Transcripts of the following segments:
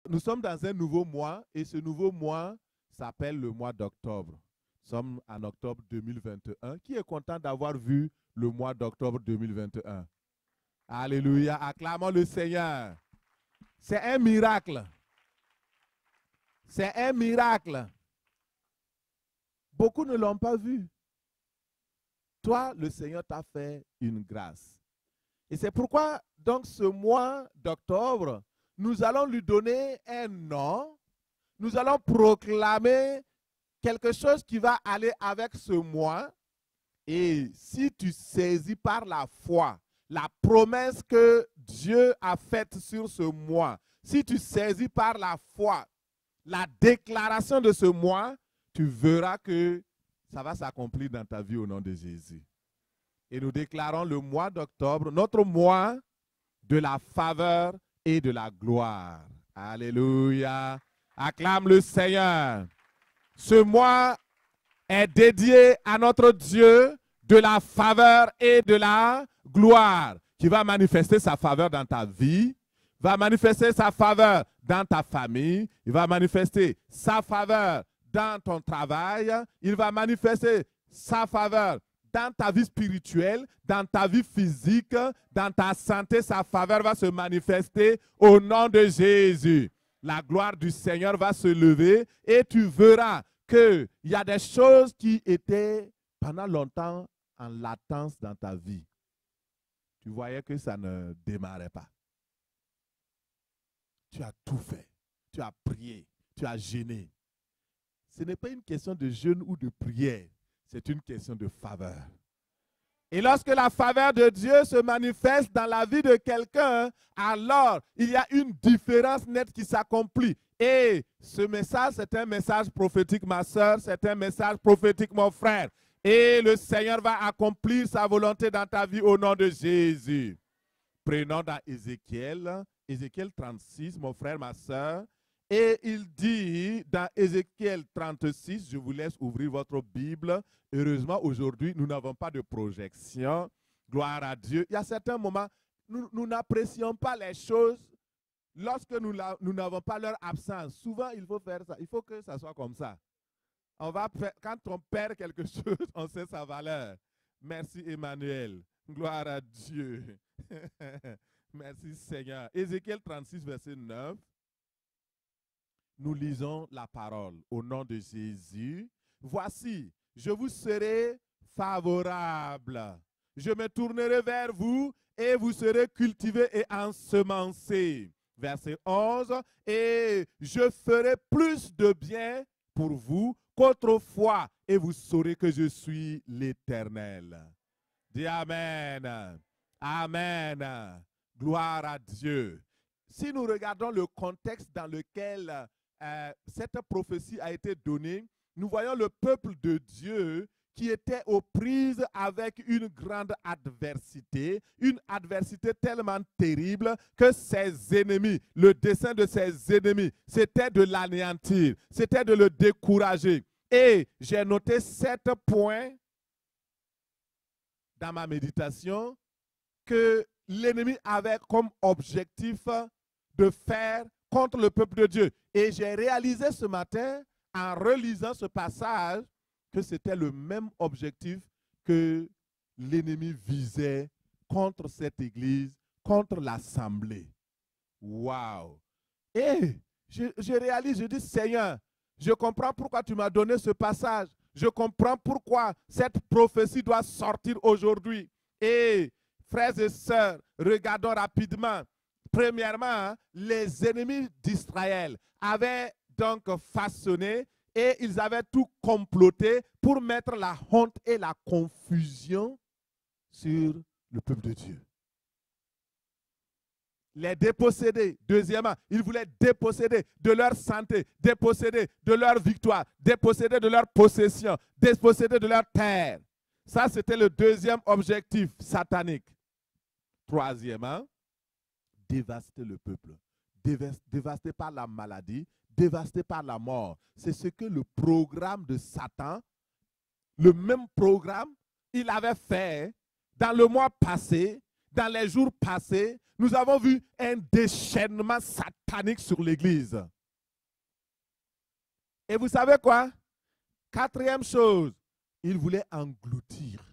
nous sommes dans un nouveau mois et ce nouveau mois s'appelle le mois d'octobre. Nous sommes en octobre 2021. Qui est content d'avoir vu le mois d'octobre 2021? Alléluia, acclamons le Seigneur. C'est un miracle. C'est un miracle. Beaucoup ne l'ont pas vu. Toi, le Seigneur t'a fait une grâce. Et c'est pourquoi, donc, ce mois d'octobre, nous allons lui donner un nom. Nous allons proclamer quelque chose qui va aller avec ce mois. Et si tu saisis par la foi la promesse que Dieu a faite sur ce mois, si tu saisis par la foi la déclaration de ce mois, tu verras que ça va s'accomplir dans ta vie au nom de Jésus. Et nous déclarons le mois d'octobre, notre mois de la faveur et de la gloire. Alléluia. Acclame le Seigneur. Ce mois est dédié à notre Dieu de la faveur et de la gloire, qui va manifester sa faveur dans ta vie, va manifester sa faveur dans ta famille, il va manifester sa faveur dans ton travail, il va manifester sa faveur dans ta vie spirituelle, dans ta vie physique, dans ta santé, sa faveur va se manifester au nom de Jésus. La gloire du Seigneur va se lever et tu verras qu'il y a des choses qui étaient pendant longtemps en latence dans ta vie. Tu voyais que ça ne démarrait pas. Tu as tout fait. Tu as prié. Tu as jeûné. Ce n'est pas une question de jeûne ou de prière. C'est une question de faveur. Et lorsque la faveur de Dieu se manifeste dans la vie de quelqu'un, alors il y a une différence nette qui s'accomplit. Et ce message, c'est un message prophétique, ma soeur, c'est un message prophétique, mon frère. Et le Seigneur va accomplir sa volonté dans ta vie au nom de Jésus. Prenons dans Ézéchiel 36, mon frère, ma soeur. Et il dit dans Ézéchiel 36, je vous laisse ouvrir votre Bible. Heureusement, aujourd'hui, nous n'avons pas de projection. Gloire à Dieu. Il y a certains moments, nous n'apprécions pas les choses lorsque nous n'avons pas leur absence. Souvent, il faut faire ça. Il faut que ça soit comme ça. Quand on perd quelque chose, on sait sa valeur. Merci Emmanuel. Gloire à Dieu. Merci Seigneur. Ézéchiel 36, verset 9. Nous lisons la parole au nom de Jésus. Voici, je vous serai favorable. Je me tournerai vers vous et vous serez cultivés et ensemencés. Verset 11. Et je ferai plus de bien pour vous qu'autrefois et vous saurez que je suis l'Éternel. Dis Amen. Amen. Gloire à Dieu. Si nous regardons le contexte dans lequel cette prophétie a été donnée, nous voyons le peuple de Dieu qui était aux prises avec une grande adversité, une adversité tellement terrible que ses ennemis, le dessein de ses ennemis, c'était de l'anéantir, c'était de le décourager. Et j'ai noté 7 points dans ma méditation que l'ennemi avait comme objectif de faire contre le peuple de Dieu. Et j'ai réalisé ce matin, en relisant ce passage, que c'était le même objectif que l'ennemi visait contre cette église, contre l'assemblée. Waouh! Et je réalise, je dis, Seigneur, je comprends pourquoi tu m'as donné ce passage. Je comprends pourquoi cette prophétie doit sortir aujourd'hui. Et frères et sœurs, regardons rapidement. Premièrement, les ennemis d'Israël avaient donc façonné et ils avaient tout comploté pour mettre la honte et la confusion sur le peuple de Dieu. Les déposséder. Deuxièmement, ils voulaient déposséder de leur santé, déposséder de leur victoire, déposséder de leur possession, déposséder de leur terre. Ça, c'était le deuxième objectif satanique. Troisièmement, dévaster le peuple. Dévasté par la maladie, dévasté par la mort. C'est ce que le programme de Satan, le même programme, il avait fait dans le mois passé, dans les jours passés, nous avons vu un déchaînement satanique sur l'Église. Et vous savez quoi? Quatrième chose, il voulait engloutir.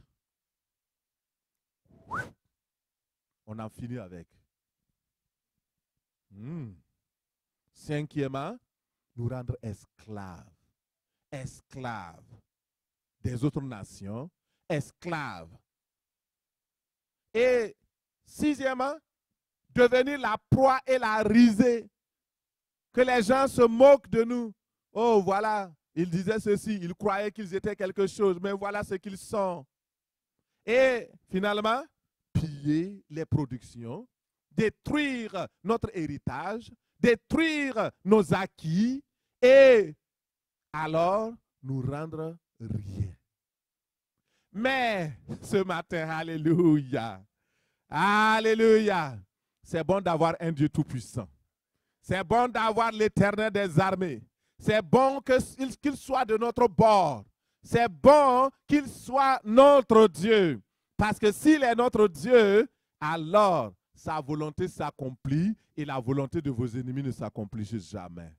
On en finit avec. Cinquièmement, nous rendre esclaves. Esclaves des autres nations. Esclaves. Et sixièmement, devenir la proie et la risée. Que les gens se moquent de nous. Oh, voilà, ils disaient ceci, ils croyaient qu'ils étaient quelque chose, mais voilà ce qu'ils sont. Et finalement, piller les productions, détruire notre héritage, détruire nos acquis et alors nous rendre rien. Mais ce matin, alléluia, alléluia, c'est bon d'avoir un Dieu tout-puissant. C'est bon d'avoir l'Éternel des armées. C'est bon qu'il soit de notre bord. C'est bon qu'il soit notre Dieu. Parce que s'il est notre Dieu, alors sa volonté s'accomplit et la volonté de vos ennemis ne s'accomplit jamais.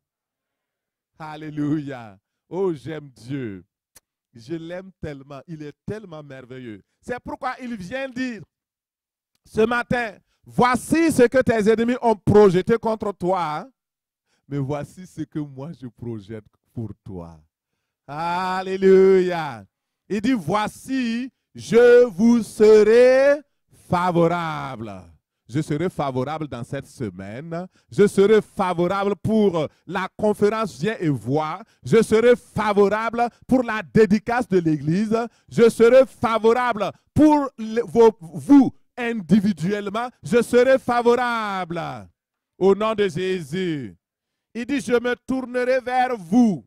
Alléluia. Oh, j'aime Dieu. Je l'aime tellement. Il est tellement merveilleux. C'est pourquoi il vient dire ce matin, voici ce que tes ennemis ont projeté contre toi. Mais voici ce que moi je projette pour toi. Alléluia. Il dit, voici, je vous serai favorable. Je serai favorable dans cette semaine. Je serai favorable pour la conférence Viens et Vois. Je serai favorable pour la dédicace de l'Église. Je serai favorable pour vous individuellement. Je serai favorable. Au nom de Jésus. Il dit, je me tournerai vers vous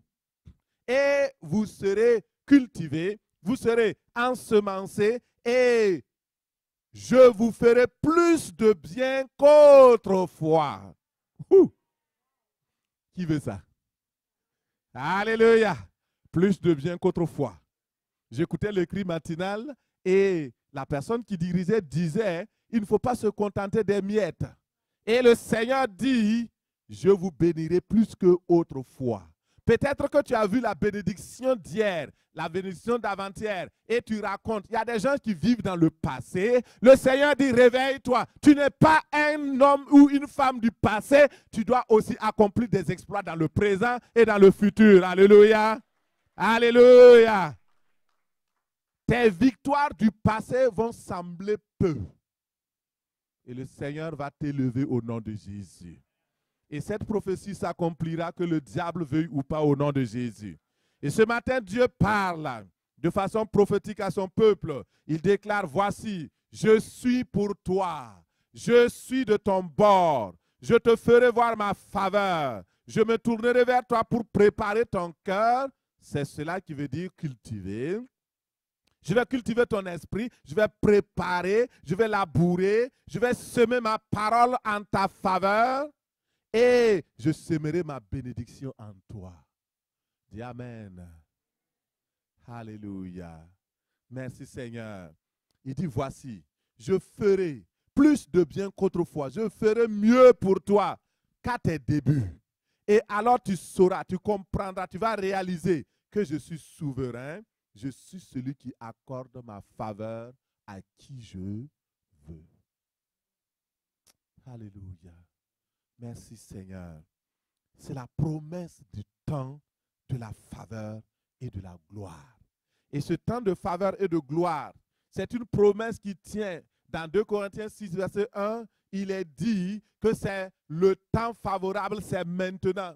et vous serez cultivés, vous serez ensemencés et je vous ferai plus de bien qu'autrefois. Qui veut ça? Alléluia. Plus de bien qu'autrefois. J'écoutais le cri matinal et la personne qui dirigeait disait, il ne faut pas se contenter des miettes. Et le Seigneur dit, je vous bénirai plus qu'autrefois. Peut-être que tu as vu la bénédiction d'hier, la bénédiction d'avant-hier, et tu racontes. Il y a des gens qui vivent dans le passé. Le Seigneur dit, réveille-toi. Tu n'es pas un homme ou une femme du passé. Tu dois aussi accomplir des exploits dans le présent et dans le futur. Alléluia. Alléluia. Tes victoires du passé vont sembler peu. Et le Seigneur va t'élever au nom de Jésus. Et cette prophétie s'accomplira que le diable veuille ou pas au nom de Jésus. Et ce matin, Dieu parle de façon prophétique à son peuple. Il déclare, voici, je suis pour toi. Je suis de ton bord. Je te ferai voir ma faveur. Je me tournerai vers toi pour préparer ton cœur. C'est cela qui veut dire cultiver. Je vais cultiver ton esprit, je vais préparer, je vais labourer, je vais semer ma parole en ta faveur. Et je sèmerai ma bénédiction en toi. Dis Amen. Alléluia. Merci Seigneur. Il dit, voici, je ferai plus de bien qu'autrefois. Je ferai mieux pour toi qu'à tes débuts. Et alors tu sauras, tu comprendras, tu vas réaliser que je suis souverain. Je suis celui qui accorde ma faveur à qui je veux. Alléluia. Merci Seigneur. C'est la promesse du temps de la faveur et de la gloire. Et ce temps de faveur et de gloire, c'est une promesse qui tient. Dans 2 Corinthiens 6, verset 1, il est dit que c'est le temps favorable, c'est maintenant.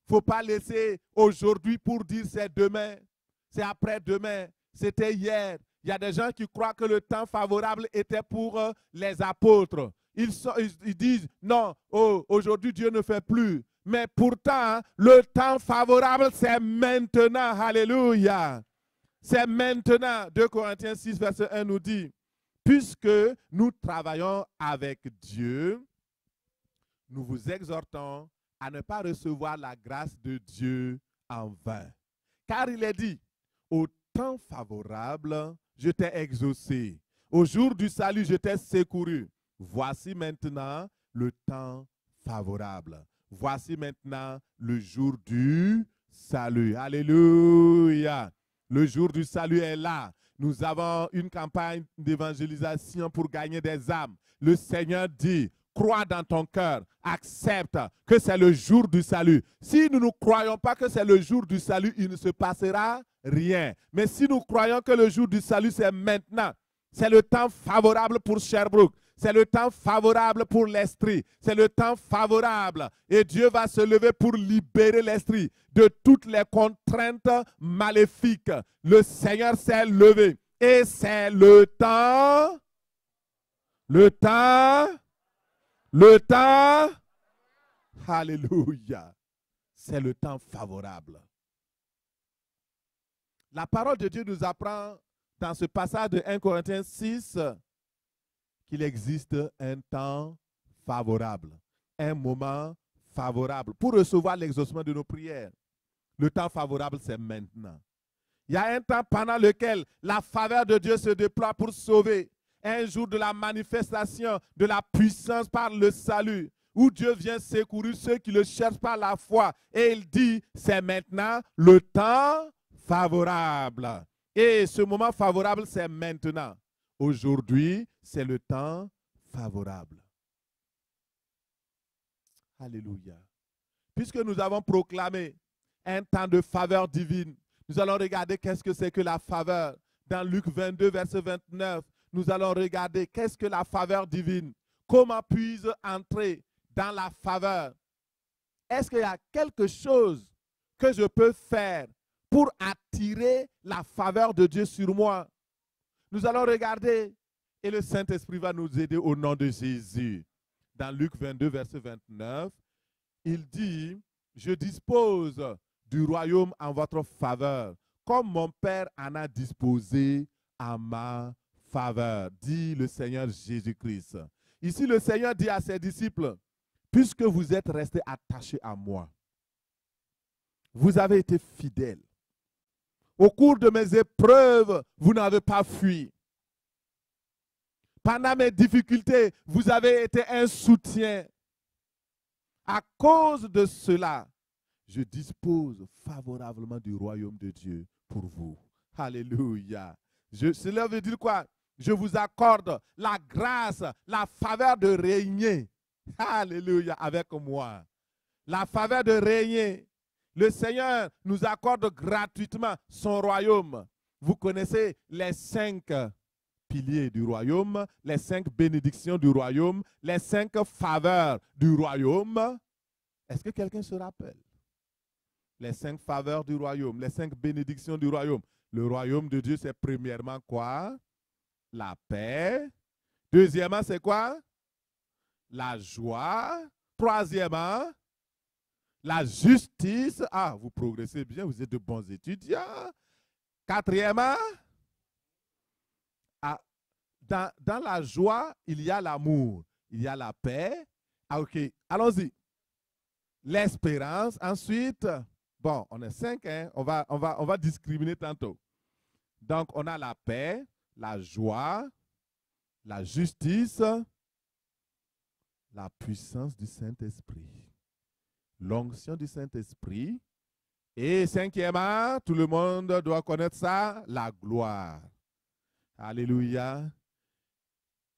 Il ne faut pas laisser aujourd'hui pour dire c'est demain, c'est après-demain, c'était hier. Il y a des gens qui croient que le temps favorable était pour les apôtres. Ils disent, non, oh, aujourd'hui Dieu ne fait plus. Mais pourtant, le temps favorable, c'est maintenant. Alléluia. C'est maintenant. 2 Corinthiens 6, verset 1 nous dit, puisque nous travaillons avec Dieu, nous vous exhortons à ne pas recevoir la grâce de Dieu en vain. Car il est dit, au temps favorable, je t'ai exaucé. Au jour du salut, je t'ai secouru. Voici maintenant le temps favorable. Voici maintenant le jour du salut. Alléluia. Le jour du salut est là. Nous avons une campagne d'évangélisation pour gagner des âmes. Le Seigneur dit, crois dans ton cœur, accepte que c'est le jour du salut. Si nous ne croyons pas que c'est le jour du salut, il ne se passera rien. Mais si nous croyons que le jour du salut, c'est maintenant, c'est le temps favorable pour Sherbrooke, c'est le temps favorable pour l'esprit, c'est le temps favorable. Et Dieu va se lever pour libérer l'esprit de toutes les contraintes maléfiques. Le Seigneur s'est levé et c'est le temps, alléluia, c'est le temps favorable. La parole de Dieu nous apprend dans ce passage de 1 Corinthiens 6 qu'il existe un temps favorable, un moment favorable pour recevoir l'exaucement de nos prières. Le temps favorable, c'est maintenant. Il y a un temps pendant lequel la faveur de Dieu se déploie pour sauver. Un jour de la manifestation de la puissance par le salut, où Dieu vient secourir ceux qui le cherchent par la foi. Et il dit, c'est maintenant le temps favorable. Et ce moment favorable, c'est maintenant. Aujourd'hui, c'est le temps favorable. Alléluia. Puisque nous avons proclamé un temps de faveur divine, nous allons regarder qu'est-ce que c'est que la faveur. Dans Luc 22, verset 29, nous allons regarder qu'est-ce que la faveur divine. Comment puis-je entrer dans la faveur? Est-ce qu'il y a quelque chose que je peux faire pour attirer la faveur de Dieu sur moi? Nous allons regarder et le Saint-Esprit va nous aider au nom de Jésus. Dans Luc 22, verset 29, il dit, je dispose du royaume en votre faveur, comme mon Père en a disposé à ma faveur, dit le Seigneur Jésus-Christ. Ici, le Seigneur dit à ses disciples, puisque vous êtes restés attachés à moi, vous avez été fidèles. Au cours de mes épreuves, vous n'avez pas fui. Pendant mes difficultés, vous avez été un soutien. À cause de cela, je dispose favorablement du royaume de Dieu pour vous. Alléluia. Cela veut dire quoi? Je vous accorde la grâce, la faveur de régner. Alléluia, avec moi. La faveur de régner. Le Seigneur nous accorde gratuitement son royaume. Vous connaissez les 5 piliers du royaume, les 5 bénédictions du royaume, les 5 faveurs du royaume. Est-ce que quelqu'un se rappelle? Les 5 faveurs du royaume, les 5 bénédictions du royaume. Le royaume de Dieu, c'est premièrement quoi? La paix. Deuxièmement, c'est quoi? La joie. Troisièmement, la justice. Ah, vous progressez bien, vous êtes de bons étudiants. Quatrièmement, dans la joie, il y a l'amour, il y a la paix. Ah, ok, allons-y. L'espérance, ensuite, bon, on est 5, hein? on va discriminer tantôt. Donc, on a la paix, la joie, la justice, la puissance du Saint-Esprit, l'onction du Saint-Esprit. Et cinquièmement, tout le monde doit connaître ça, la gloire. Alléluia.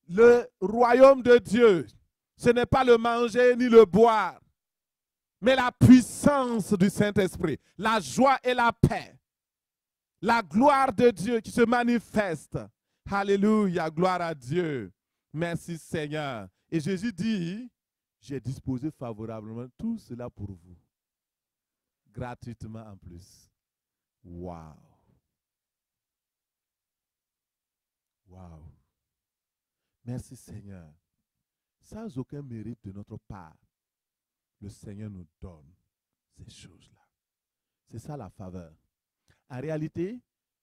Le royaume de Dieu, ce n'est pas le manger ni le boire, mais la puissance du Saint-Esprit, la joie et la paix, la gloire de Dieu qui se manifeste. Alléluia, gloire à Dieu. Merci Seigneur. Et Jésus dit, j'ai disposé favorablement tout cela pour vous. Gratuitement en plus. Waouh. Waouh. Merci Seigneur. Sans aucun mérite de notre part, le Seigneur nous donne ces choses-là. C'est ça la faveur. En réalité,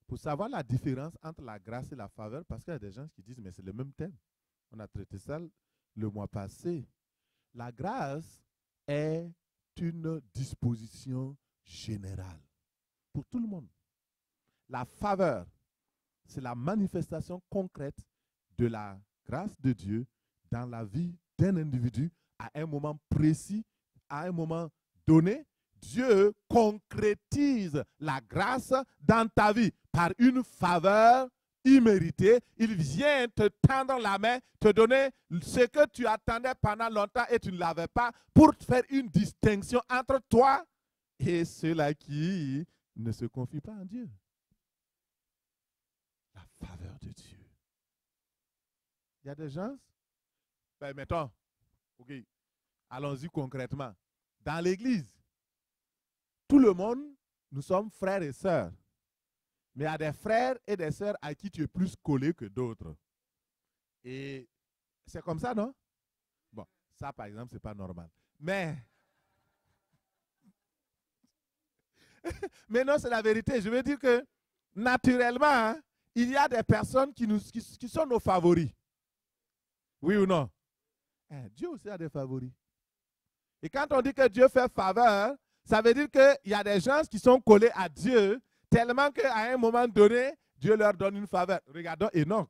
pour savoir la différence entre la grâce et la faveur, parce qu'il y a des gens qui disent, mais c'est le même thème. On a traité ça le mois passé. La grâce est une disposition générale pour tout le monde. La faveur, c'est la manifestation concrète de la grâce de Dieu dans la vie d'un individu à un moment précis, à un moment donné, Dieu concrétise la grâce dans ta vie par une faveur imméritée. Il vient te tendre la main, te donner ce que tu attendais pendant longtemps et tu ne l'avais pas, pour faire une distinction entre toi et ceux-là qui ne se confient pas en Dieu. La faveur de Dieu. Il y a des gens, ben mettons, ok, allons-y concrètement. Dans l'église, tout le monde, nous sommes frères et sœurs. Mais il y a des frères et des sœurs à qui tu es plus collé que d'autres. Et c'est comme ça, non? Bon, ça par exemple, ce n'est pas normal. Mais non, c'est la vérité. Je veux dire que naturellement, hein, il y a des personnes qui sont nos favoris. Oui ou non? Dieu aussi a des favoris. Et quand on dit que Dieu fait faveur, ça veut dire qu'il y a des gens qui sont collés à Dieu tellement qu'à un moment donné, Dieu leur donne une faveur. Regardons Enoch.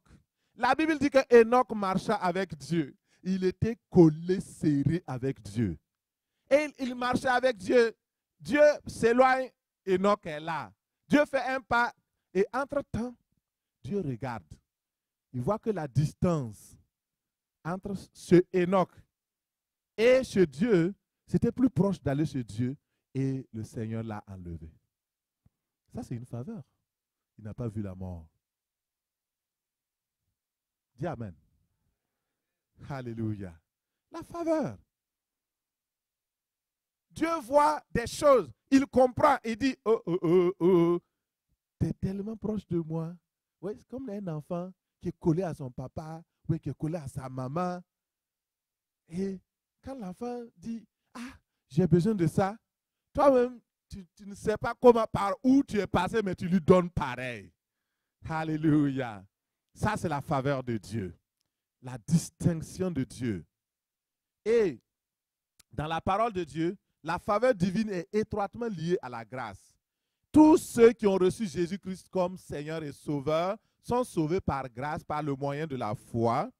La Bible dit que Enoch marcha avec Dieu. Il était collé, serré avec Dieu. Et il marchait avec Dieu. Dieu s'éloigne, Enoch est là. Dieu fait un pas et entre-temps, Dieu regarde. Il voit que la distance entre ce Enoch et ce Dieu, c'était plus proche d'aller chez Dieu et le Seigneur l'a enlevé. Ça, c'est une faveur. Il n'a pas vu la mort. Dis Amen. Alléluia. La faveur. Dieu voit des choses. Il comprend. Il dit, tu es tellement proche de moi. Oui, c'est comme un enfant qui est collé à son papa, oui, qui est collé à sa maman. Et quand l'enfant dit, j'ai besoin de ça, toi-même, tu ne sais pas comment, par où tu es passé, mais tu lui donnes pareil. Alléluia. Ça, c'est la faveur de Dieu. La distinction de Dieu. Et dans la parole de Dieu, la faveur divine est étroitement liée à la grâce. Tous ceux qui ont reçu Jésus-Christ comme Seigneur et Sauveur sont sauvés par grâce, par le moyen de la foi.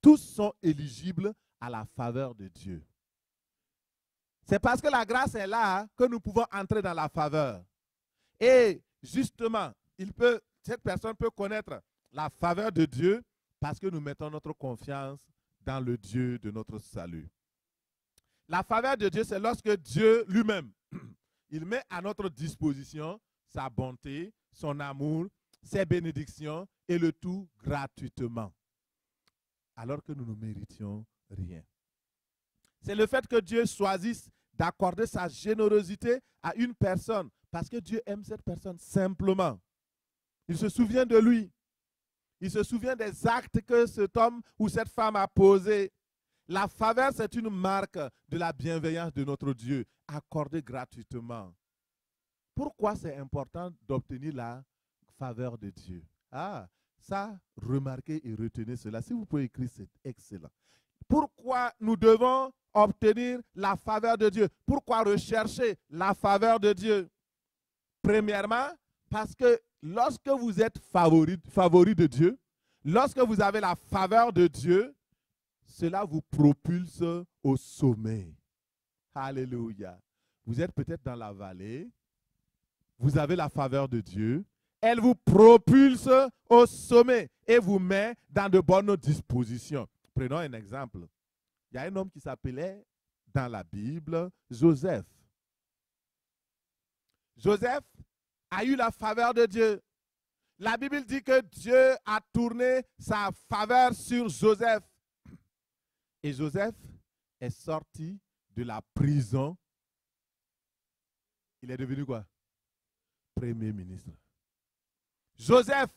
Tous sont éligibles à la faveur de Dieu. C'est parce que la grâce est là que nous pouvons entrer dans la faveur. Et justement, cette personne peut connaître la faveur de Dieu parce que nous mettons notre confiance dans le Dieu de notre salut. La faveur de Dieu, c'est lorsque Dieu lui-même, il met à notre disposition sa bonté, son amour, ses bénédictions et le tout gratuitement, alors que nous ne méritions rien. C'est le fait que Dieu choisisse d'accorder sa générosité à une personne parce que Dieu aime cette personne simplement. Il se souvient de lui. Il se souvient des actes que cet homme ou cette femme a posés. La faveur, c'est une marque de la bienveillance de notre Dieu, accordée gratuitement. Pourquoi c'est important d'obtenir la faveur de Dieu? Ça, remarquez et retenez cela. Si vous pouvez écrire, c'est excellent. Pourquoi nous devons obtenir la faveur de Dieu? Pourquoi rechercher la faveur de Dieu? Premièrement, parce que lorsque vous êtes favori de Dieu, lorsque vous avez la faveur de Dieu, cela vous propulse au sommet. Alléluia. Vous êtes peut-être dans la vallée, vous avez la faveur de Dieu, elle vous propulse au sommet et vous met dans de bonnes dispositions. Prenons un exemple. Il y a un homme qui s'appelait dans la Bible Joseph. Joseph a eu la faveur de Dieu. La Bible dit que Dieu a tourné sa faveur sur Joseph. Et Joseph est sorti de la prison. Il est devenu quoi? Premier ministre. Joseph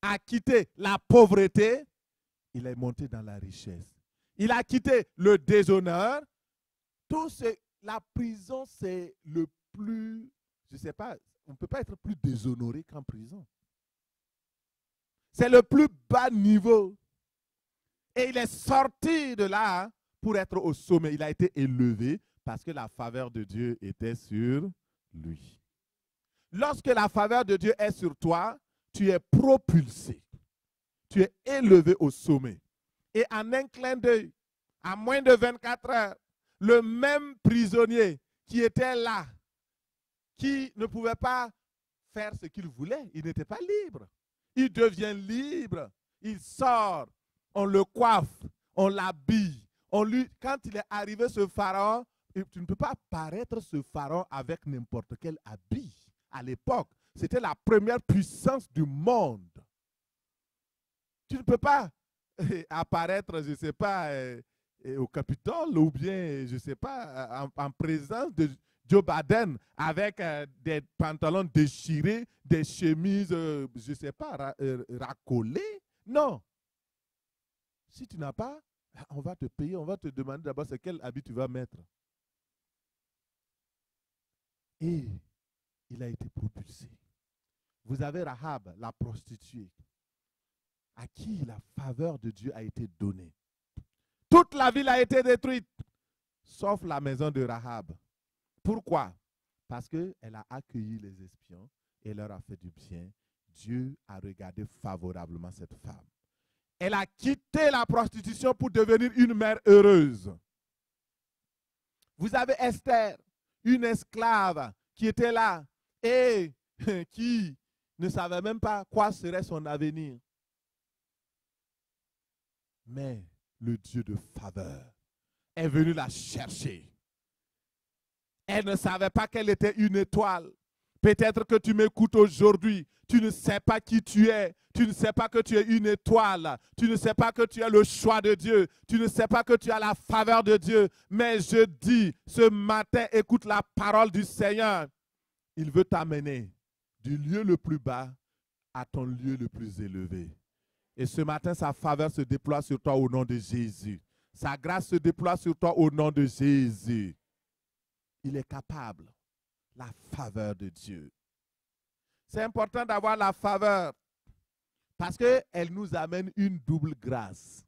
a quitté la pauvreté. Il est monté dans la richesse. Il a quitté le déshonneur. La prison, c'est le plus, je ne sais pas, on ne peut pas être plus déshonoré qu'en prison. C'est le plus bas niveau. Et il est sorti de là pour être au sommet. Il a été élevé parce que la faveur de Dieu était sur lui. Lorsque la faveur de Dieu est sur toi, tu es propulsé. Tu es élevé au sommet. Et en un clin d'œil, à moins de 24 heures, le même prisonnier qui était là, qui ne pouvait pas faire ce qu'il voulait, il n'était pas libre. Il devient libre, il sort, on le coiffe, on l'habille. Quand il est arrivé ce pharaon, tu ne peux pas paraître ce pharaon avec n'importe quel habit. À l'époque, c'était la première puissance du monde. Tu ne peux pas apparaître, je ne sais pas, au Capitole ou bien, je ne sais pas, en présence de Joe Biden avec des pantalons déchirés, des chemises, je ne sais pas, racolées. Non. Si tu n'as pas, on va te payer, on va te demander d'abord quel habit tu vas mettre. Et il a été propulsé. Vous avez Rahab, la prostituée, à qui la faveur de Dieu a été donnée. Toute la ville a été détruite, sauf la maison de Rahab. Pourquoi? Parce qu'elle a accueilli les espions et leur a fait du bien. Dieu a regardé favorablement cette femme. Elle a quitté la prostitution pour devenir une mère heureuse. Vous avez Esther, une esclave qui était là et qui ne savait même pas quoi serait son avenir. Mais le Dieu de faveur est venu la chercher. Elle ne savait pas qu'elle était une étoile. Peut-être que tu m'écoutes aujourd'hui. Tu ne sais pas qui tu es. Tu ne sais pas que tu es une étoile. Tu ne sais pas que tu es le choix de Dieu. Tu ne sais pas que tu as la faveur de Dieu. Mais je dis, ce matin, écoute la parole du Seigneur. Il veut t'amener du lieu le plus bas à ton lieu le plus élevé. Et ce matin, sa faveur se déploie sur toi au nom de Jésus. Sa grâce se déploie sur toi au nom de Jésus. Il est capable. La faveur de Dieu. C'est important d'avoir la faveur parce qu'elle nous amène une double grâce.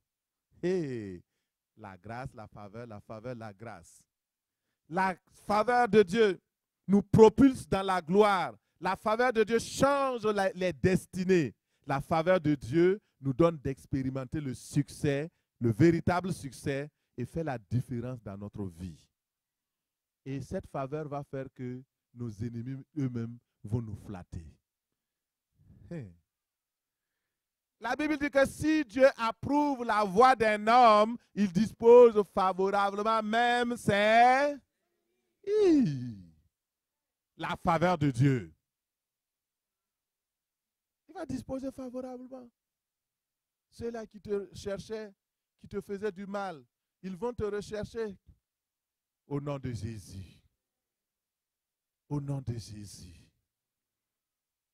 Hey, la grâce, la faveur, la grâce. La faveur de Dieu nous propulse dans la gloire. La faveur de Dieu change les destinées. La faveur de Dieu nous donne d'expérimenter le succès, le véritable succès et fait la différence dans notre vie. Et cette faveur va faire que nos ennemis eux-mêmes vont nous flatter. La Bible dit que si Dieu approuve la voie d'un homme, il dispose favorablement même c'est la faveur de Dieu. Il va disposer favorablement. Ceux-là qui te cherchaient, qui te faisaient du mal, ils vont te rechercher au nom de Jésus. Au nom de Jésus.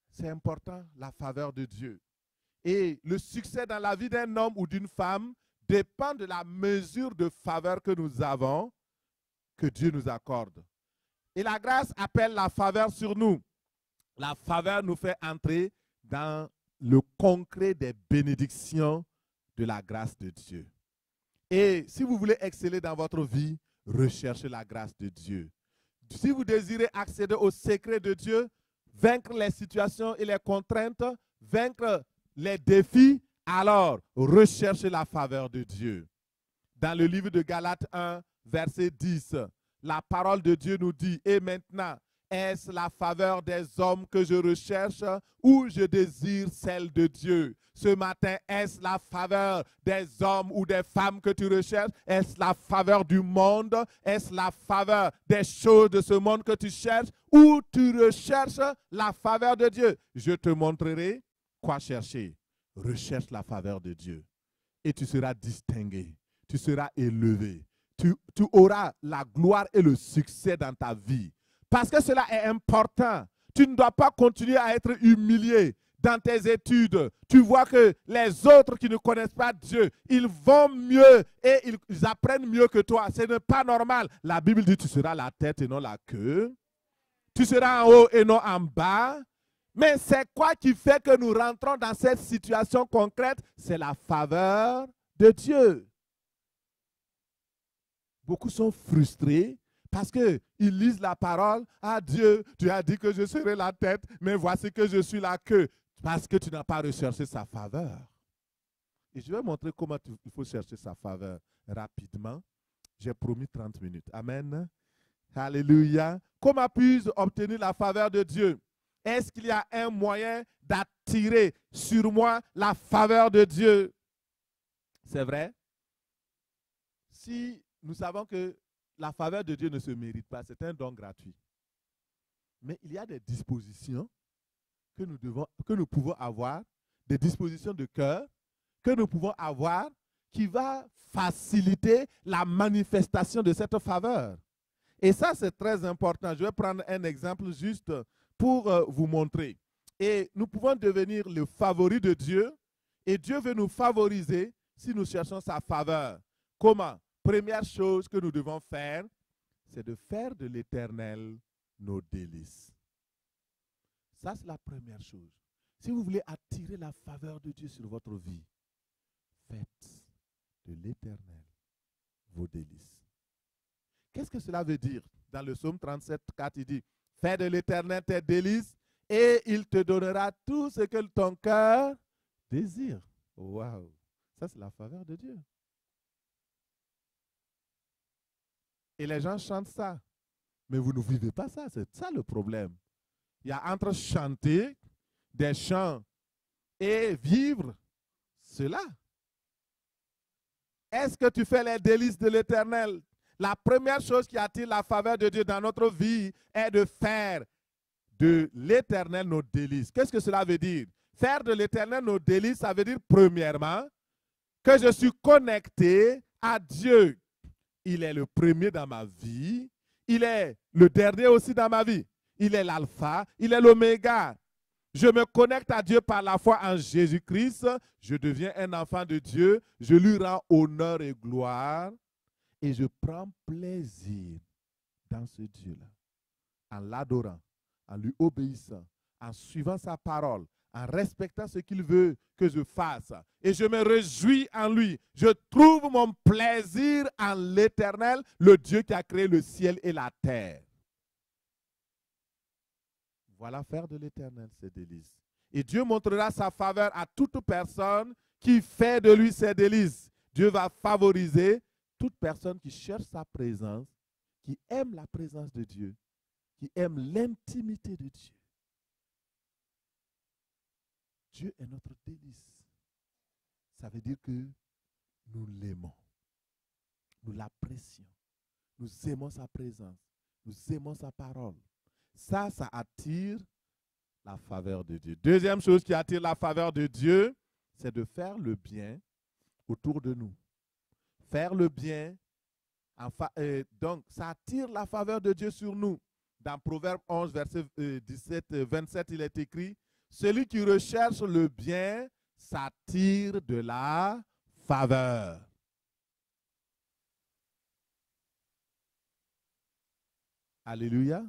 C'est important, la faveur de Dieu. Et le succès dans la vie d'un homme ou d'une femme dépend de la mesure de faveur que nous avons, que Dieu nous accorde. Et la grâce appelle la faveur sur nous. La faveur nous fait entrer dans le concret des bénédictions de la grâce de Dieu. Et si vous voulez exceller dans votre vie, recherchez la grâce de Dieu. Si vous désirez accéder au secret de Dieu, vaincre les situations et les contraintes, vaincre les défis, alors recherchez la faveur de Dieu. Dans le livre de Galates 1, verset 10, la parole de Dieu nous dit, et maintenant, est-ce la faveur des hommes que je recherche ou je désire celle de Dieu? Ce matin, est-ce la faveur des hommes ou des femmes que tu recherches? Est-ce la faveur du monde? Est-ce la faveur des choses de ce monde que tu cherches? Ou tu recherches la faveur de Dieu? Je te montrerai quoi chercher. Recherche la faveur de Dieu. Et tu seras distingué. Tu seras élevé. Tu auras la gloire et le succès dans ta vie. Parce que cela est important. Tu ne dois pas continuer à être humilié dans tes études. Tu vois que les autres qui ne connaissent pas Dieu, ils vont mieux et ils apprennent mieux que toi. Ce n'est pas normal. La Bible dit tu seras la tête et non la queue. Tu seras en haut et non en bas. Mais c'est quoi qui fait que nous rentrons dans cette situation concrète? C'est la faveur de Dieu. Beaucoup sont frustrés parce qu'ils lisent la parole. Ah Dieu, tu as dit que je serai la tête, mais voici que je suis la queue. Parce que tu n'as pas recherché sa faveur. Et je vais montrer comment il faut chercher sa faveur rapidement. J'ai promis 30 minutes. Amen. Alléluia. Comment puis-je obtenir la faveur de Dieu? Est-ce qu'il y a un moyen d'attirer sur moi la faveur de Dieu? C'est vrai. Si nous savons que la faveur de Dieu ne se mérite pas, c'est un don gratuit. Mais il y a des dispositions que nous pouvons avoir, des dispositions de cœur que nous pouvons avoir qui va faciliter la manifestation de cette faveur. Et ça, c'est très important. Je vais prendre un exemple juste pour vous montrer. Et nous pouvons devenir le favori de Dieu et Dieu veut nous favoriser si nous cherchons sa faveur. Comment? Première chose que nous devons faire, c'est de faire de l'Éternel nos délices. Ça, c'est la première chose. Si vous voulez attirer la faveur de Dieu sur votre vie, faites de l'Éternel vos délices. Qu'est-ce que cela veut dire? Dans le psaume 37, 4, il dit, fais de l'Éternel tes délices et il te donnera tout ce que ton cœur désire. Waouh! Ça, c'est la faveur de Dieu. Et les gens chantent ça. Mais vous ne vivez pas ça. C'est ça le problème. Il y a entre chanter des chants et vivre cela. Est-ce que tu fais les délices de l'Éternel? La première chose qui attire la faveur de Dieu dans notre vie est de faire de l'Éternel nos délices. Qu'est-ce que cela veut dire? Faire de l'Éternel nos délices, ça veut dire premièrement que je suis connecté à Dieu. Il est le premier dans ma vie. Il est le dernier aussi dans ma vie. Il est l'alpha, il est l'oméga. Je me connecte à Dieu par la foi en Jésus-Christ. Je deviens un enfant de Dieu. Je lui rends honneur et gloire. Et je prends plaisir dans ce Dieu-là. En l'adorant, en lui obéissant, en suivant sa parole, en respectant ce qu'il veut que je fasse. Et je me réjouis en lui. Je trouve mon plaisir en l'Éternel, le Dieu qui a créé le ciel et la terre. Voilà faire de l'Éternel ses délices. Et Dieu montrera sa faveur à toute personne qui fait de lui ses délices. Dieu va favoriser toute personne qui cherche sa présence, qui aime la présence de Dieu, qui aime l'intimité de Dieu. Dieu est notre délice. Ça veut dire que nous l'aimons, nous l'apprécions, nous aimons sa présence, nous aimons sa parole. Ça attire la faveur de Dieu. Deuxième chose qui attire la faveur de Dieu, c'est de faire le bien autour de nous. Faire le bien, donc ça attire la faveur de Dieu sur nous. Dans Proverbe 11, verset 27, il est écrit, celui qui recherche le bien s'attire de la faveur. Alléluia.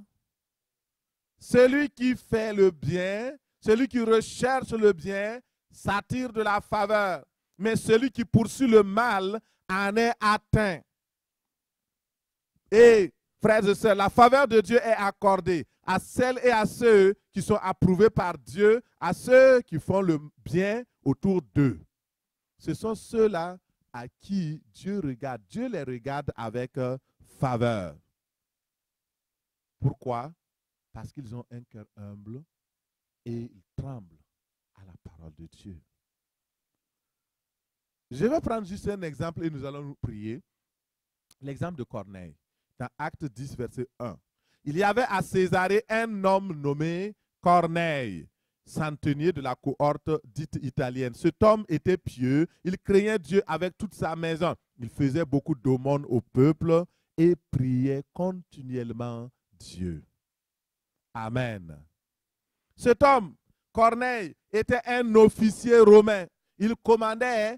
Celui qui fait le bien, celui qui recherche le bien, s'attire de la faveur. Mais celui qui poursuit le mal en est atteint. Et, frères et sœurs, la faveur de Dieu est accordée à celles et à ceux qui sont approuvés par Dieu, à ceux qui font le bien autour d'eux. Ce sont ceux-là à qui Dieu regarde. Dieu les regarde avec faveur. Pourquoi? Parce qu'ils ont un cœur humble et ils tremblent à la parole de Dieu. Je vais prendre juste un exemple et nous allons nous prier. L'exemple de Corneille, dans Acte 10, verset 1. Il y avait à Césarée un homme nommé Corneille, centenier de la cohorte dite italienne. Cet homme était pieux, il craignait Dieu avec toute sa maison. Il faisait beaucoup d'aumônes au peuple et priait continuellement Dieu. Amen. Cet homme, Corneille, était un officier romain. Il commandait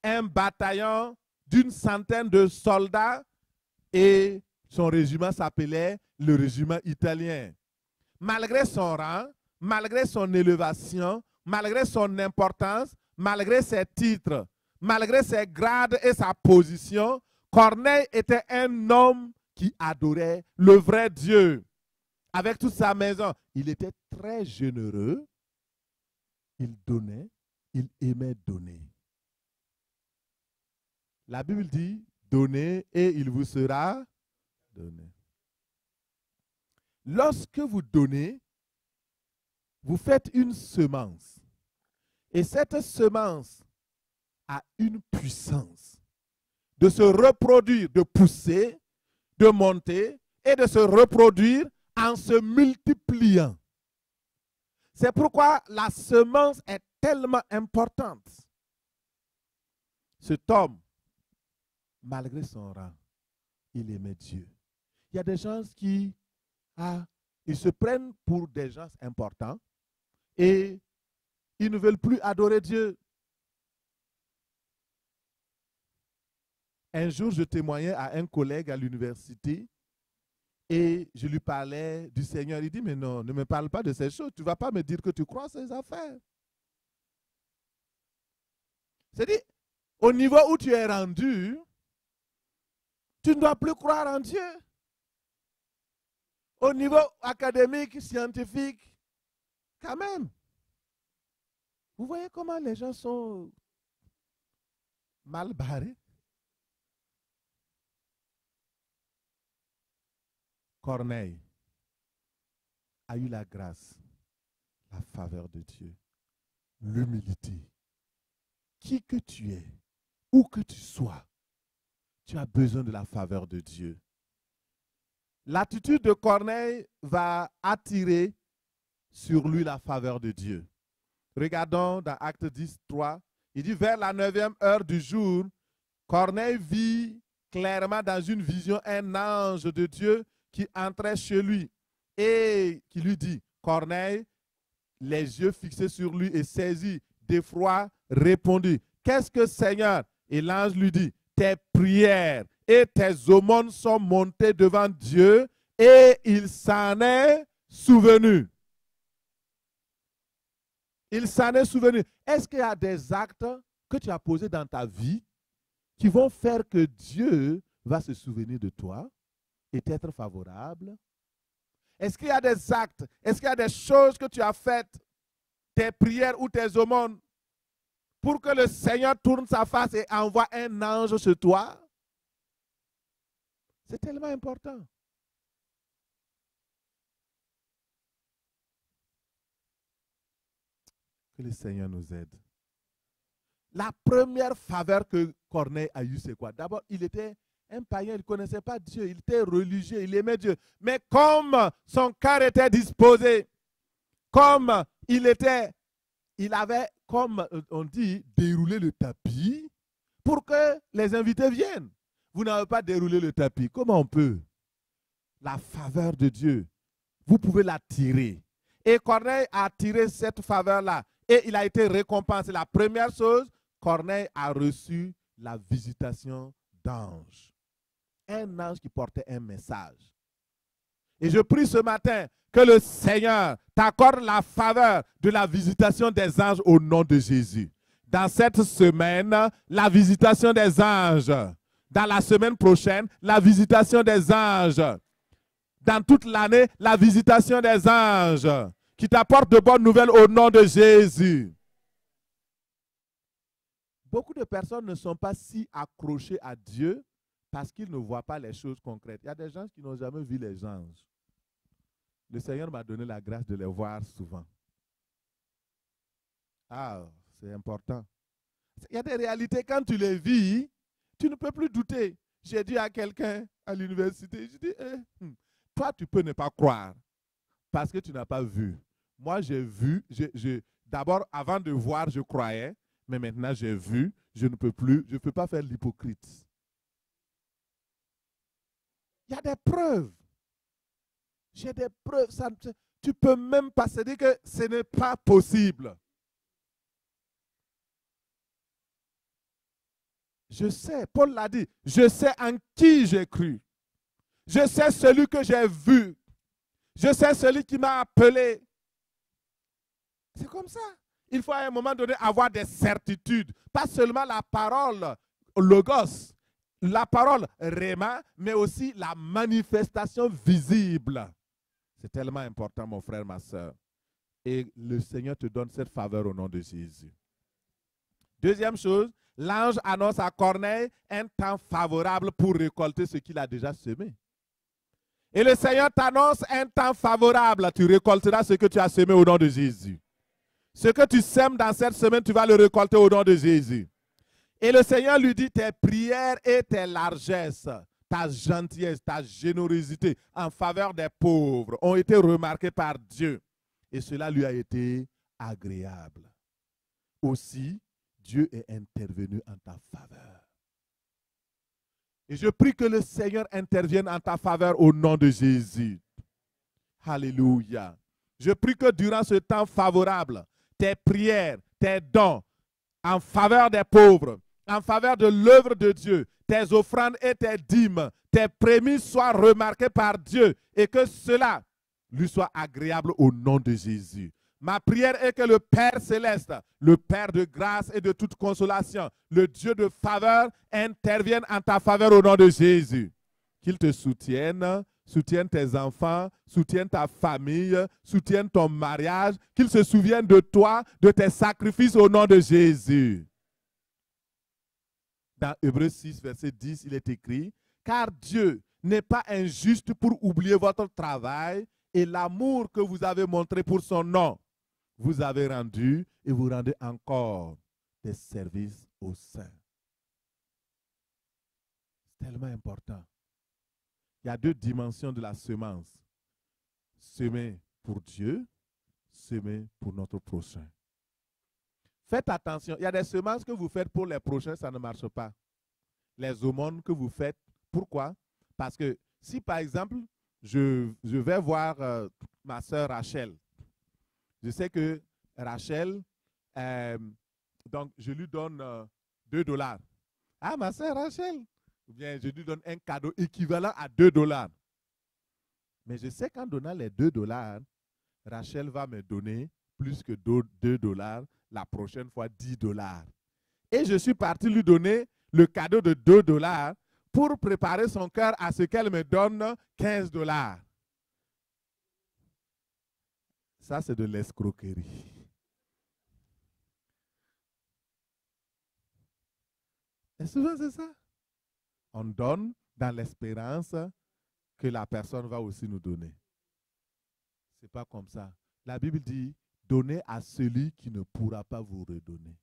un bataillon d'une centaine de soldats et son régiment s'appelait le régiment italien. Malgré son rang, malgré son élévation, malgré son importance, malgré ses titres, malgré ses grades et sa position, Corneille était un homme qui adorait le vrai Dieu. Avec toute sa maison, il était très généreux, il donnait, il aimait donner. La Bible dit, donnez et il vous sera donné. Lorsque vous donnez, vous faites une semence. Et cette semence a une puissance de se reproduire, de pousser, de monter et de se reproduire en se multipliant. C'est pourquoi la semence est tellement importante. Cet homme, malgré son rang, il aimait Dieu. Il y a des gens qui ils se prennent pour des gens importants et ils ne veulent plus adorer Dieu. Un jour, je témoignais à un collègue à l'université et je lui parlais du Seigneur. Il dit, mais non, ne me parle pas de ces choses. Tu ne vas pas me dire que tu crois à ces affaires. C'est-à-dire, au niveau où tu es rendu, tu ne dois plus croire en Dieu. Au niveau académique, scientifique, quand même. Vous voyez comment les gens sont mal barrés? Corneille a eu la grâce, la faveur de Dieu, l'humilité. Qui que tu es, où que tu sois, tu as besoin de la faveur de Dieu. L'attitude de Corneille va attirer sur lui la faveur de Dieu. Regardons dans Acte 10, 3. Il dit, vers la 9e heure du jour, Corneille vit clairement dans une vision un ange de Dieu qui entrait chez lui et qui lui dit, Corneille, les yeux fixés sur lui et saisi d'effroi, répondit, qu'est-ce que Seigneur? Et l'ange lui dit, tes prières et tes aumônes sont montées devant Dieu et il s'en est souvenu. Il s'en est souvenu. Est-ce qu'il y a des actes que tu as posés dans ta vie qui vont faire que Dieu va se souvenir de toi et t'être favorable? Est-ce qu'il y a des actes, est-ce qu'il y a des choses que tu as faites, tes prières ou tes aumônes, pour que le Seigneur tourne sa face et envoie un ange chez toi? C'est tellement important. Que le Seigneur nous aide. La première faveur que Corneille a eue, c'est quoi? D'abord, il était un païen, il ne connaissait pas Dieu, il était religieux, il aimait Dieu. Mais comme son cœur était disposé, comme il avait, comme on dit, déroulé le tapis pour que les invités viennent. Vous n'avez pas déroulé le tapis. Comment on peut? La faveur de Dieu, vous pouvez la tirer. Et Corneille a tiré cette faveur-là. Et il a été récompensé. La première chose, Corneille a reçu la visitation d'ange. Un ange qui portait un message. Et je prie ce matin que le Seigneur t'accorde la faveur de la visitation des anges au nom de Jésus. Dans cette semaine, la visitation des anges. Dans la semaine prochaine, la visitation des anges. Dans toute l'année, la visitation des anges qui t'apportent de bonnes nouvelles au nom de Jésus. Beaucoup de personnes ne sont pas si accrochées à Dieu parce qu'ils ne voient pas les choses concrètes. Il y a des gens qui n'ont jamais vu les anges. Le Seigneur m'a donné la grâce de les voir souvent. Ah, c'est important. Il y a des réalités, quand tu les vis, tu ne peux plus douter. J'ai dit à quelqu'un à l'université, je dis, toi, tu peux ne pas croire parce que tu n'as pas vu. Moi, j'ai vu. D'abord, avant de voir, je croyais. Mais maintenant, j'ai vu. Je ne peux plus. Je ne peux pas faire l'hypocrite. Il y a des preuves. J'ai des preuves. Tu ne peux même pas se dire que ce n'est pas possible. Je sais, Paul l'a dit, je sais en qui j'ai cru. Je sais celui que j'ai vu. Je sais celui qui m'a appelé. C'est comme ça. Il faut à un moment donné avoir des certitudes. Pas seulement la parole, logos, la parole réma, mais aussi la manifestation visible. C'est tellement important, mon frère, ma soeur. Et le Seigneur te donne cette faveur au nom de Jésus. Deuxième chose, l'ange annonce à Corneille un temps favorable pour récolter ce qu'il a déjà semé. Et le Seigneur t'annonce un temps favorable. Tu récolteras ce que tu as semé au nom de Jésus. Ce que tu sèmes dans cette semaine, tu vas le récolter au nom de Jésus. Et le Seigneur lui dit, tes prières et tes largesses, ta gentillesse, ta générosité en faveur des pauvres ont été remarquées par Dieu. Et cela lui a été agréable. Aussi, Dieu est intervenu en ta faveur. Et je prie que le Seigneur intervienne en ta faveur au nom de Jésus. Alléluia. Je prie que durant ce temps favorable, tes prières, tes dons en faveur des pauvres, en faveur de l'œuvre de Dieu, tes offrandes et tes dîmes, tes prémices soient remarquées par Dieu et que cela lui soit agréable au nom de Jésus. Ma prière est que le Père céleste, le Père de grâce et de toute consolation, le Dieu de faveur, intervienne en ta faveur au nom de Jésus. Qu'il te soutienne, soutienne tes enfants, soutienne ta famille, soutienne ton mariage, qu'il se souvienne de toi, de tes sacrifices au nom de Jésus. Dans Hébreux 6, verset 10, il est écrit, « Car Dieu n'est pas injuste pour oublier votre travail et l'amour que vous avez montré pour son nom. Vous avez rendu et vous rendez encore des services aux saints. » C'est tellement important. Il y a deux dimensions de la semence. Semer pour Dieu, semer pour notre prochain. Faites attention, il y a des semences que vous faites pour les prochains, ça ne marche pas. Les aumônes que vous faites, pourquoi? Parce que si par exemple, je vais voir ma sœur Rachel, je sais que Rachel, donc je lui donne $2. Ah, ma sœur Rachel, ou bien je lui donne un cadeau équivalent à $2. Mais je sais qu'en donnant les $2, Rachel va me donner plus que $2, la prochaine fois $10. Et je suis parti lui donner le cadeau de $2 pour préparer son cœur à ce qu'elle me donne $15. Ça, c'est de l'escroquerie. Et souvent, c'est ça. On donne dans l'espérance que la personne va aussi nous donner. Ce n'est pas comme ça. La Bible dit, donnez à celui qui ne pourra pas vous redonner.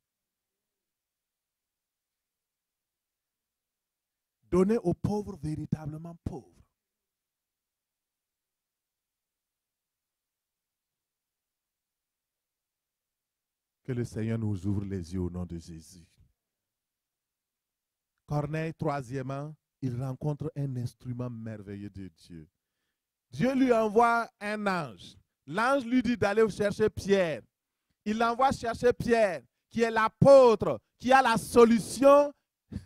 Donnez aux pauvres véritablement pauvres. Que le Seigneur nous ouvre les yeux au nom de Jésus. Corneille, troisièmement, il rencontre un instrument merveilleux de Dieu. Dieu lui envoie un ange. L'ange lui dit d'aller chercher Pierre. Il l'envoie chercher Pierre, qui est l'apôtre, qui a la solution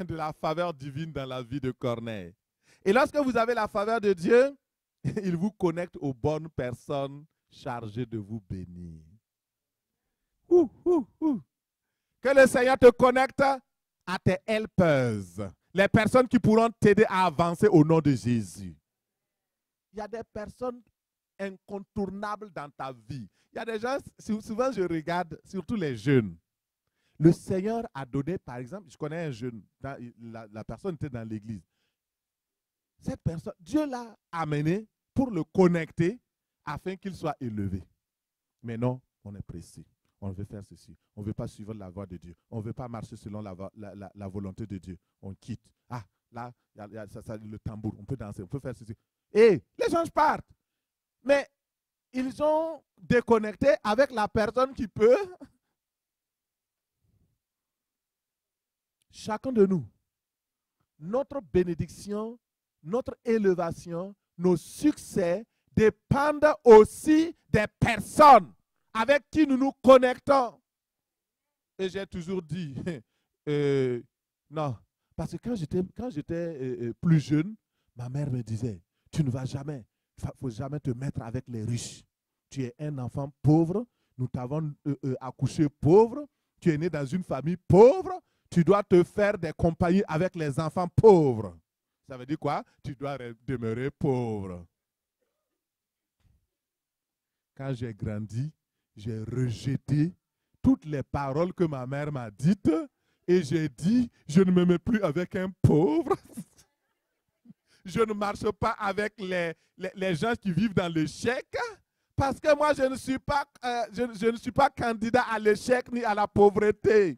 de la faveur divine dans la vie de Corneille. Et lorsque vous avez la faveur de Dieu, il vous connecte aux bonnes personnes chargées de vous bénir. Que le Seigneur te connecte à tes helpers, les personnes qui pourront t'aider à avancer au nom de Jésus. Il y a des personnes incontournables dans ta vie. Il y a des gens, souvent je regarde, surtout les jeunes. Le Seigneur a donné, par exemple, je connais un jeune, la personne était dans l'église. Cette personne, Dieu l'a amené pour le connecter afin qu'il soit élevé. Mais non, on est pressé. On veut faire ceci. On ne veut pas suivre la voie de Dieu. On ne veut pas marcher selon la volonté de Dieu. On quitte. Ah, là, il y a le tambour. On peut danser, on peut faire ceci. Et les gens partent. Mais ils ont déconnecté avec la personne qui peut. Chacun de nous, notre bénédiction, notre élévation, nos succès dépendent aussi des personnes avec qui nous nous connectons. Et j'ai toujours dit, non, parce que quand j'étais plus jeune, ma mère me disait, tu ne vas jamais, il ne faut jamais te mettre avec les riches. Tu es un enfant pauvre, nous t'avons accouché pauvre, tu es né dans une famille pauvre, tu dois te faire des compagnies avec les enfants pauvres. Ça veut dire quoi? Tu dois demeurer pauvre. Quand j'ai grandi, j'ai rejeté toutes les paroles que ma mère m'a dites Et j'ai dit, je ne me mets plus avec un pauvre. Je ne marche pas avec les gens qui vivent dans l'échec. Parce que moi, je ne suis pas candidat à l'échec ni à la pauvreté.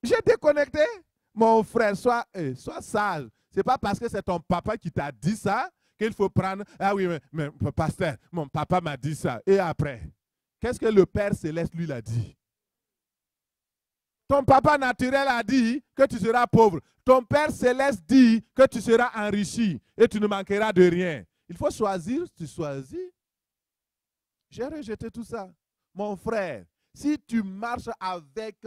J'ai déconnecté. Mon frère, sois sage. Ce n'est pas parce que c'est ton papa qui t'a dit ça qu'il faut prendre. Ah oui, mais pasteur, mon papa m'a dit ça. Et après, qu'est-ce que le Père Céleste lui l'a dit? Ton papa naturel a dit que tu seras pauvre. Ton Père Céleste dit que tu seras enrichi et tu ne manqueras de rien. Il faut choisir, tu choisis. J'ai rejeté tout ça. Mon frère, si tu marches avec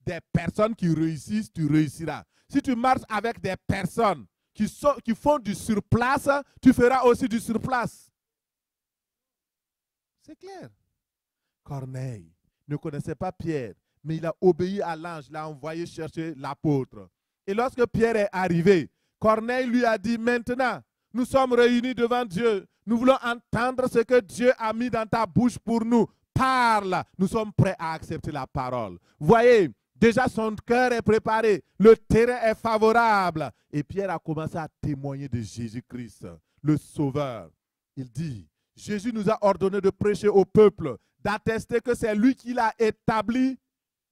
des personnes qui réussissent, tu réussiras. Si tu marches avec des personnes qui font du surplace, tu feras aussi du surplace. C'est clair. Corneille ne connaissait pas Pierre, mais il a obéi à l'ange, il a envoyé chercher l'apôtre. Et lorsque Pierre est arrivé, Corneille lui a dit, maintenant, nous sommes réunis devant Dieu. Nous voulons entendre ce que Dieu a mis dans ta bouche pour nous. Parle. Nous sommes prêts à accepter la parole. Voyez, déjà son cœur est préparé. Le terrain est favorable. Et Pierre a commencé à témoigner de Jésus-Christ, le Sauveur. Il dit, Jésus nous a ordonné de prêcher au peuple, d'attester que c'est lui qui l'a établi,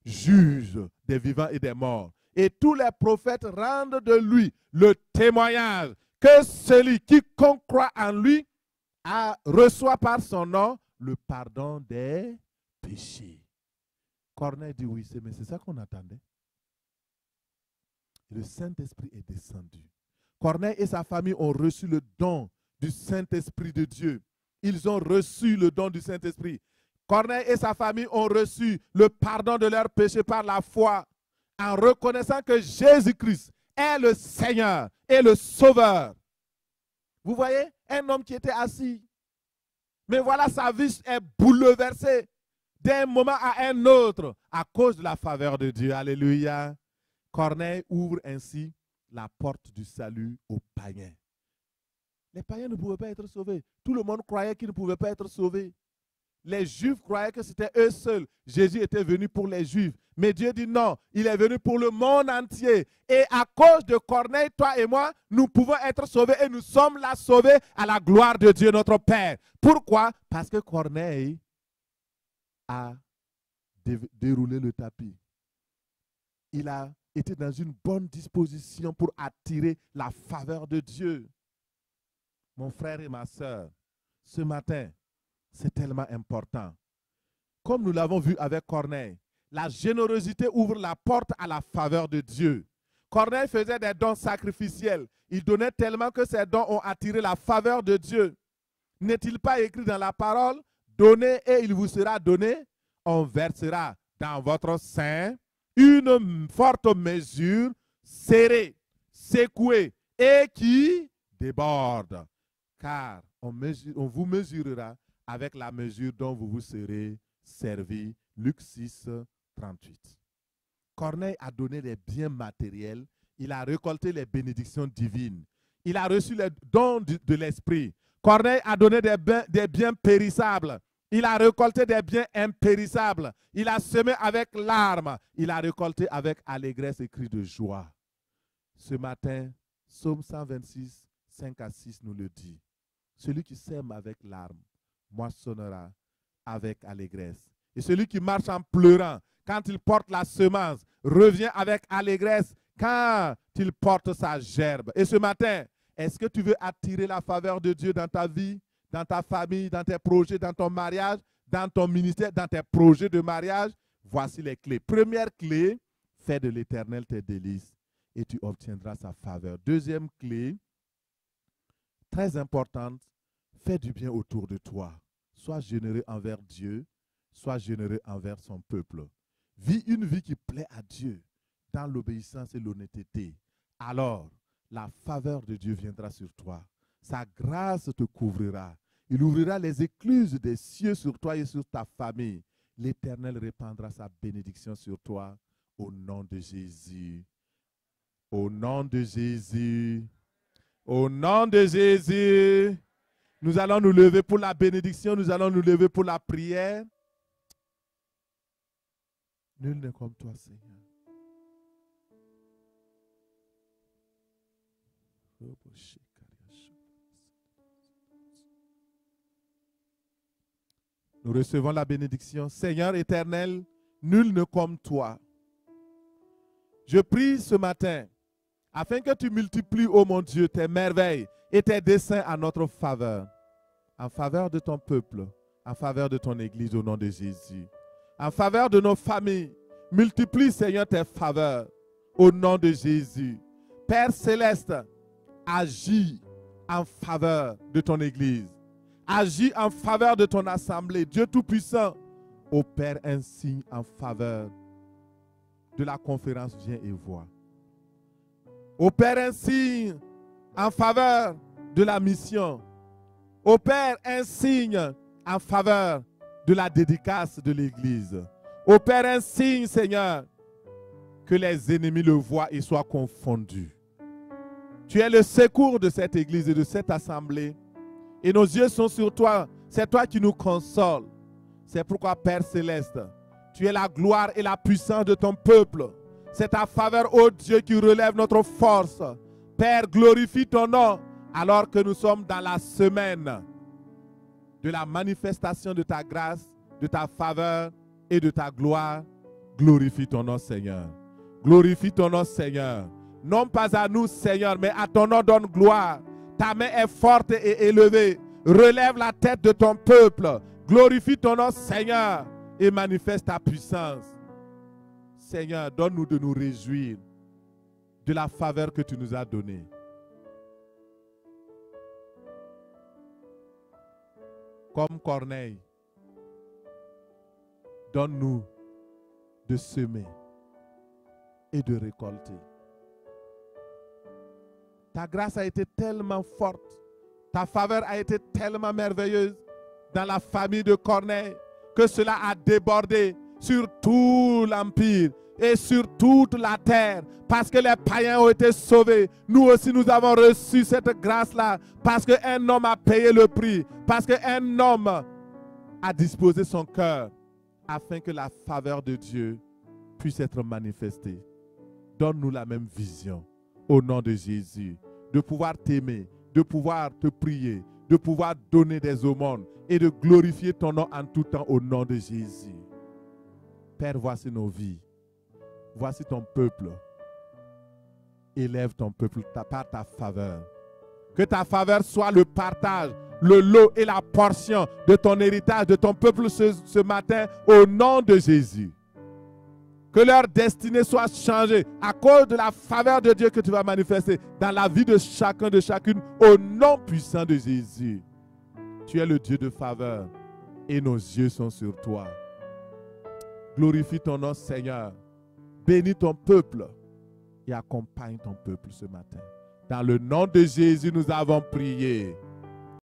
juge des vivants et des morts. Et tous les prophètes rendent de lui le témoignage que celui qui croit en lui reçoit par son nom le pardon des péchés. Corneille dit oui, mais c'est ça qu'on attendait. Le Saint-Esprit est descendu. Corneille et sa famille ont reçu le don du Saint-Esprit de Dieu. Ils ont reçu le don du Saint-Esprit. Corneille et sa famille ont reçu le pardon de leurs péchés par la foi, en reconnaissant que Jésus-Christ est le Seigneur et le Sauveur. Vous voyez, un homme qui était assis. Mais voilà, sa vie est bouleversée d'un moment à un autre à cause de la faveur de Dieu. Alléluia. Corneille ouvre ainsi la porte du salut aux païens. Les païens ne pouvaient pas être sauvés. Tout le monde croyait qu'ils ne pouvaient pas être sauvés. Les Juifs croyaient que c'était eux seuls. Jésus était venu pour les Juifs. Mais Dieu dit non, il est venu pour le monde entier. Et à cause de Corneille, toi et moi, nous pouvons être sauvés et nous sommes là sauvés à la gloire de Dieu notre Père. Pourquoi? Parce que Corneille a déroulé le tapis. Il a été dans une bonne disposition pour attirer la faveur de Dieu. Mon frère et ma soeur, ce matin, c'est tellement important. Comme nous l'avons vu avec Corneille, la générosité ouvre la porte à la faveur de Dieu. Corneille faisait des dons sacrificiels. Il donnait tellement que ces dons ont attiré la faveur de Dieu. N'est-il pas écrit dans la parole, donnez et il vous sera donné, on versera dans votre sein une forte mesure serrée, secouée et qui déborde. Car on vous mesurera avec la mesure dont vous vous serez servi. Luc 6, 38. Corneille a donné les biens matériels. Il a récolté les bénédictions divines. Il a reçu les dons de l'esprit. Corneille a donné des biens périssables. Il a récolté des biens impérissables. Il a semé avec larmes. Il a récolté avec allégresse et cris de joie. Ce matin, Psaume 126, 5 à 6 nous le dit. Celui qui sème avec larmes moissonnera avec allégresse. Et celui qui marche en pleurant, quand il porte la semence, revient avec allégresse quand il porte sa gerbe. Et ce matin, est-ce que tu veux attirer la faveur de Dieu dans ta vie, dans ta famille, dans tes projets, dans ton mariage, dans ton ministère, dans tes projets de mariage? Voici les clés. Première clé, fais de l'Éternel tes délices et tu obtiendras sa faveur. Deuxième clé, très importante, fais du bien autour de toi. Sois généreux envers Dieu, sois généreux envers son peuple. Vis une vie qui plaît à Dieu dans l'obéissance et l'honnêteté. Alors, la faveur de Dieu viendra sur toi. Sa grâce te couvrira. Il ouvrira les écluses des cieux sur toi et sur ta famille. L'Éternel répandra sa bénédiction sur toi au nom de Jésus. Au nom de Jésus. Au nom de Jésus. Nous allons nous lever pour la bénédiction. Nous allons nous lever pour la prière. Nul n'est comme toi, Seigneur. Nous recevons la bénédiction. Seigneur éternel, nul ne comme toi. Je prie ce matin afin que tu multiplies, ô mon Dieu, tes merveilles et tes desseins à notre faveur, en faveur de ton peuple, en faveur de ton Église au nom de Jésus, en faveur de nos familles. Multiplie, Seigneur, tes faveurs au nom de Jésus. Père céleste, agis en faveur de ton Église. Agis en faveur de ton assemblée. Dieu Tout-Puissant, opère un signe en faveur de la conférence Viens et Vois. Opère un signe en faveur de la mission. Opère un signe en faveur de la dédicace de l'Église. Opère un signe, Seigneur, que les ennemis le voient et soient confondus. Tu es le secours de cette Église et de cette assemblée. Et nos yeux sont sur toi. C'est toi qui nous consoles. C'est pourquoi, Père Céleste, tu es la gloire et la puissance de ton peuple. C'est ta faveur, ô Dieu, qui relève notre force. Père, glorifie ton nom alors que nous sommes dans la semaine de la manifestation de ta grâce, de ta faveur et de ta gloire. Glorifie ton nom, Seigneur. Glorifie ton nom, Seigneur. Non pas à nous, Seigneur, mais à ton nom donne gloire. Ta main est forte et élevée. Relève la tête de ton peuple. Glorifie ton nom, Seigneur, et manifeste ta puissance. Seigneur, donne-nous de nous réjouir de la faveur que tu nous as donnée. Comme Corneille, donne-nous de semer et de récolter. Ta grâce a été tellement forte, ta faveur a été tellement merveilleuse dans la famille de Corneille que cela a débordé sur tout l'empire et sur toute la terre. Parce que les païens ont été sauvés, nous aussi nous avons reçu cette grâce-là parce qu'un homme a payé le prix, parce qu'un homme a disposé son cœur afin que la faveur de Dieu puisse être manifestée. Donne-nous la même vision au nom de Jésus, de pouvoir t'aimer, de pouvoir te prier, de pouvoir donner des aumônes et de glorifier ton nom en tout temps au nom de Jésus. Père, voici nos vies. Voici ton peuple. Élève ton peuple par ta faveur. Que ta faveur soit le partage, le lot et la portion de ton héritage, de ton peuple ce matin au nom de Jésus. Que leur destinée soit changée à cause de la faveur de Dieu que tu vas manifester dans la vie de chacun, de chacune, au nom puissant de Jésus. Tu es le Dieu de faveur et nos yeux sont sur toi. Glorifie ton nom, Seigneur. Bénis ton peuple et accompagne ton peuple ce matin. Dans le nom de Jésus, nous avons prié.